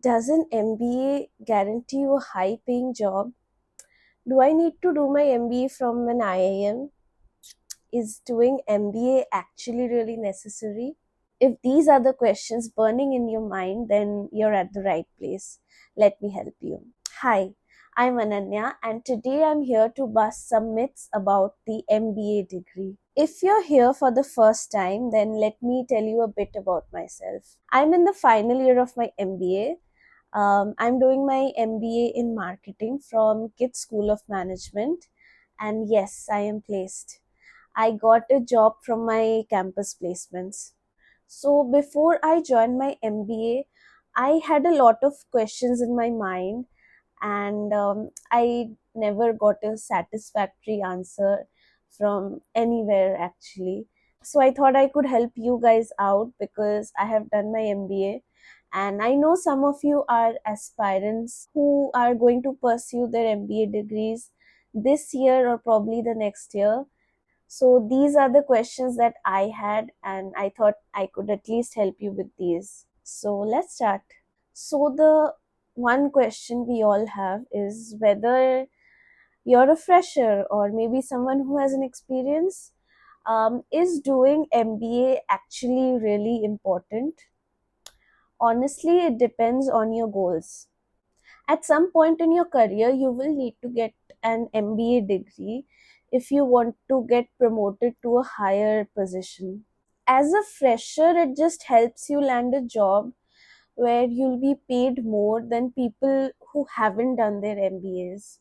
Does an MBA guarantee you a high paying job? Do I need to do my MBA from an IIM? Is doing MBA actually really necessary? If these are the questions burning in your mind, then you're at the right place. Let me help you. Hi, I'm Ananya, and today I'm here to bust some myths about the MBA degree. If you're here for the first time, then let me tell you a bit about myself. I'm in the final year of my MBA. I'm doing my MBA in marketing from Kids School of Management, and yes, I am placed. I got a job from my campus placements. So before I joined my MBA, I had a lot of questions in my mind, and I never got a satisfactory answer from anywhere actually. So I thought I could help you guys out because I have done my MBA, and I know some of you are aspirants who are going to pursue their MBA degrees this year or probably the next year. So these are the questions that I had, and I thought I could at least help you with these. So let's start. So the one question we all have is whether you're a fresher or maybe someone who has an experience. Is doing MBA actually really important? Honestly, it depends on your goals. At some point in your career, you will need to get an MBA degree if you want to get promoted to a higher position. As a fresher, it just helps you land a job where you'll be paid more than people who haven't done their MBAs.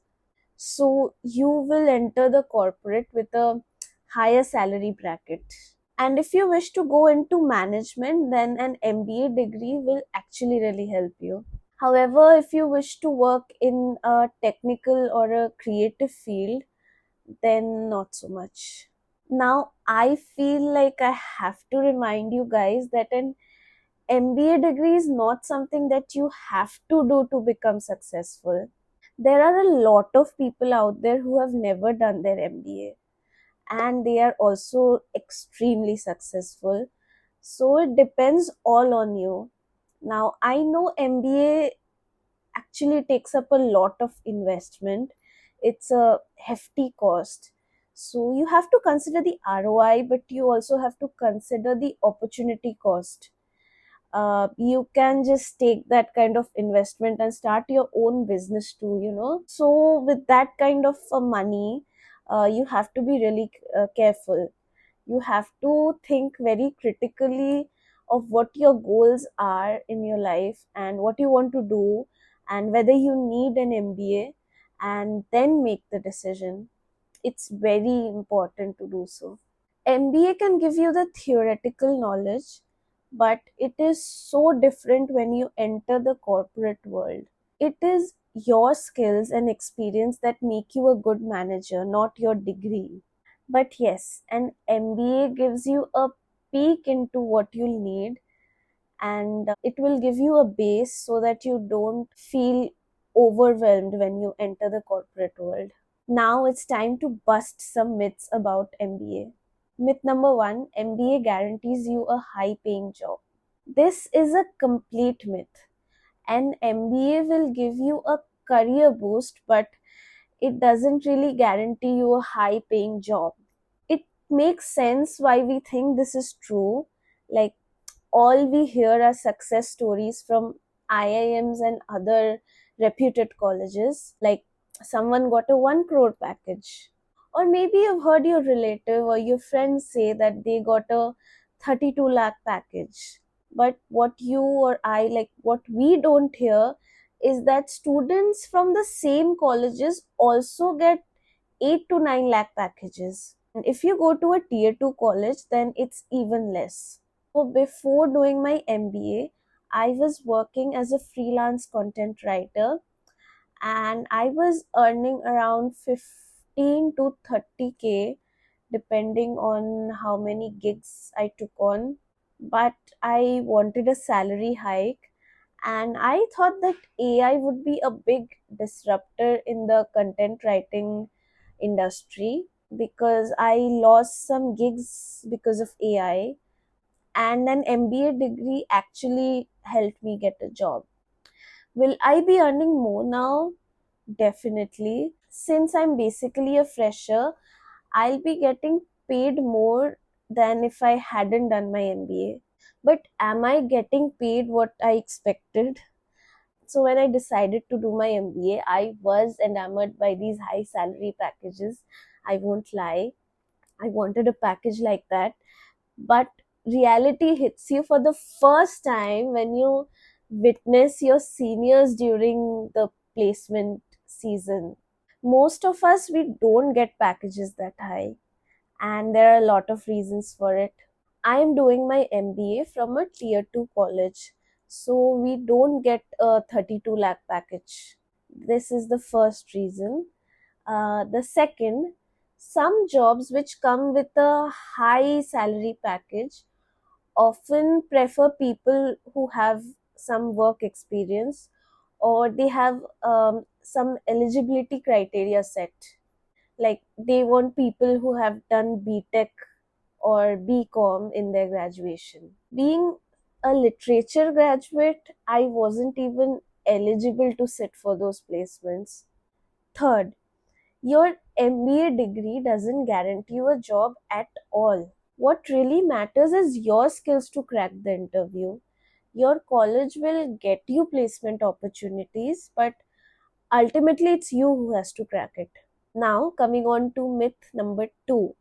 So you will enter the corporate with a higher salary bracket. And if you wish to go into management, then an MBA degree will actually really help you. However, if you wish to work in a technical or a creative field, then not so much. Now, I feel like I have to remind you guys that an MBA degree is not something that you have to do to become successful. There are a lot of people out there who have never done their MBA, and they are also extremely successful. So it depends all on you. Now, I know MBA actually takes up a lot of investment. It's a hefty cost. So you have to consider the ROI, but you also have to consider the opportunity cost. You can just take that kind of investment and start your own business too. So with that kind of money, you have to be really careful. You have to think very critically of what your goals are in your life and what you want to do and whether you need an MBA, and then make the decision. It's very important to do so. MBA can give you the theoretical knowledge, but it is so different when you enter the corporate world. It is your skills and experience that make you a good manager, not your degree. But yes, an MBA gives you a peek into what you'll need, and it will give you a base so that you don't feel overwhelmed when you enter the corporate world. Now it's time to bust some myths about MBA. Myth number one: MBA guarantees you a high paying job. This is a complete myth. An MBA will give you a career boost, but it doesn't really guarantee you a high paying job. It makes sense why we think this is true. Like, all we hear are success stories from IIMs and other reputed colleges. Like, someone got a 1 crore package. Or maybe you've heard your relative or your friends say that they got a 32 lakh package. But what you or I, like, what we don't hear is that students from the same colleges also get 8 to 9 lakh packages. And if you go to a tier 2 college, then it's even less. So before doing my MBA, I was working as a freelance content writer, and I was earning around 15 to 30K depending on how many gigs I took on. But I wanted a salary hike, and I thought that AI would be a big disruptor in the content writing industry because I lost some gigs because of AI, and an MBA degree actually helped me get a job. Will I be earning more now? Definitely. Since I'm basically a fresher, I'll be getting paid more than if I hadn't done my MBA. But am I getting paid what I expected? So when I decided to do my MBA, I was enamored by these high salary packages. I won't lie. I wanted a package like that. But reality hits you for the first time when you witness your seniors during the placement season. Most of us, we don't get packages that high, and there are a lot of reasons for it. I am doing my MBA from a tier 2 college, so we don't get a 32 lakh package. This is the first reason. The second, some jobs which come with a high salary package often prefer people who have some work experience, or they have some eligibility criteria set. Like they want people who have done BTech or BCom in their graduation. Being a literature graduate, I wasn't even eligible to sit for those placements. Third, your MBA degree doesn't guarantee you a job at all. What really matters is your skills to crack the interview. Your college will get you placement opportunities, but ultimately it's you who has to crack it. Now, coming on to myth number two,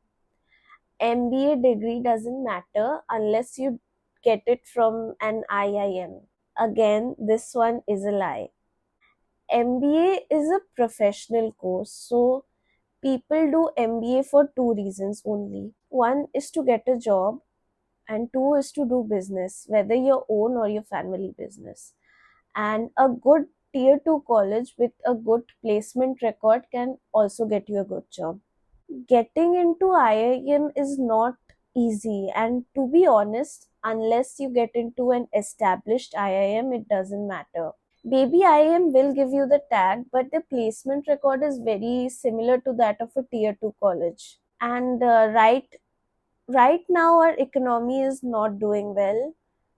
MBA degree doesn't matter unless you get it from an IIM. Again, this one is a lie. MBA is a professional course, so people do MBA for two reasons only. One is to get a job, and two is to do business, whether your own or your family business. And a good tier 2 college with a good placement record can also get you a good job. Getting into IIM is not easy, and to be honest, unless you get into an established IIM, it doesn't matter. Baby IIM will give you the tag, but the placement record is very similar to that of a tier 2 college. And right now our economy is not doing well,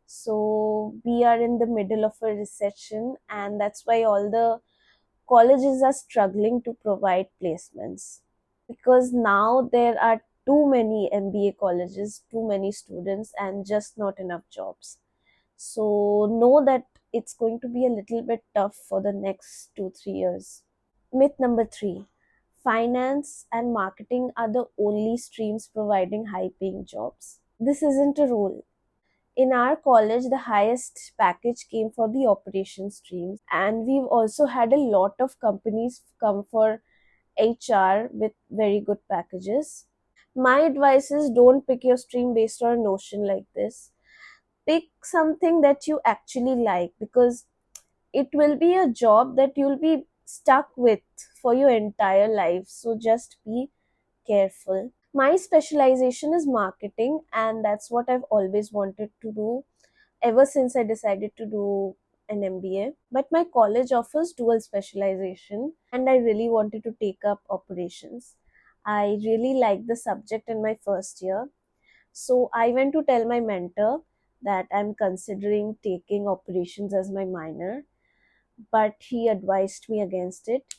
so we are in the middle of a recession, and that's why all the colleges are struggling to provide placements, because now there are too many MBA colleges, too many students, and just not enough jobs. So know that it's going to be a little bit tough for the next 2 3 years. Myth number three, finance and marketing are the only streams providing high paying jobs. This isn't a rule. In our college, the highest package came for the operations streams, and we've also had a lot of companies come for HR with very good packages. My advice is don't pick your stream based on a notion like this. Pick something that you actually like, because it will be a job that you'll be stuck with for your entire life. So just be careful. My specialization is marketing, and that's what I've always wanted to do ever since I decided to do an MBA. But my college offers dual specialization, and I really wanted to take up operations. I really liked the subject in my first year. So I went to tell my mentor that I'm considering taking operations as my minor, but he advised me against it,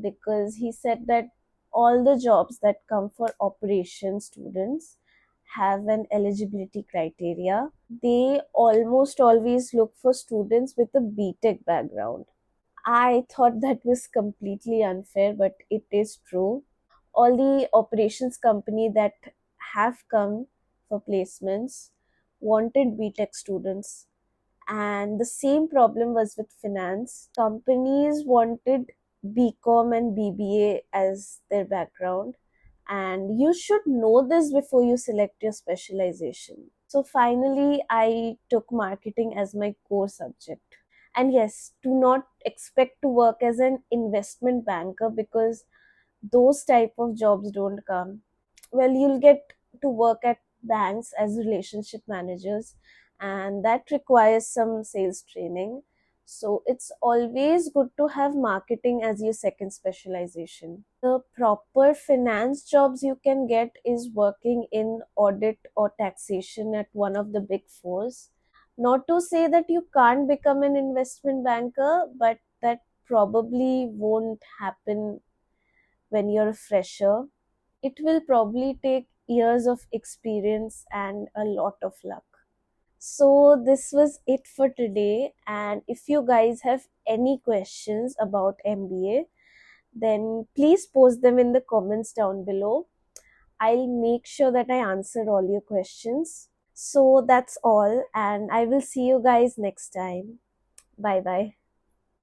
because he said that all the jobs that come for operation students have an eligibility criteria. They almost always look for students with a BTech background. I thought that was completely unfair, but it is true. All the operations company that have come for placements wanted BTech students, and the same problem was with finance. Companies wanted BCom and BBA as their background, and you should know this before you select your specialization. So finally, I took marketing as my core subject. And yes, do not expect to work as an investment banker, because those type of jobs don't come. Well, you'll get to work at banks as relationship managers, and that requires some sales training. So it's always good to have marketing as your second specialization. The proper finance jobs you can get is working in audit or taxation at one of the big fours. Not to say that you can't become an investment banker, but that probably won't happen when you're a fresher. It will probably take years of experience and a lot of luck. So, this was it for today. And if you guys have any questions about MBA, then please post them in the comments down below. I'll make sure that I answer all your questions. So, that's all, and I will see you guys next time. Bye bye.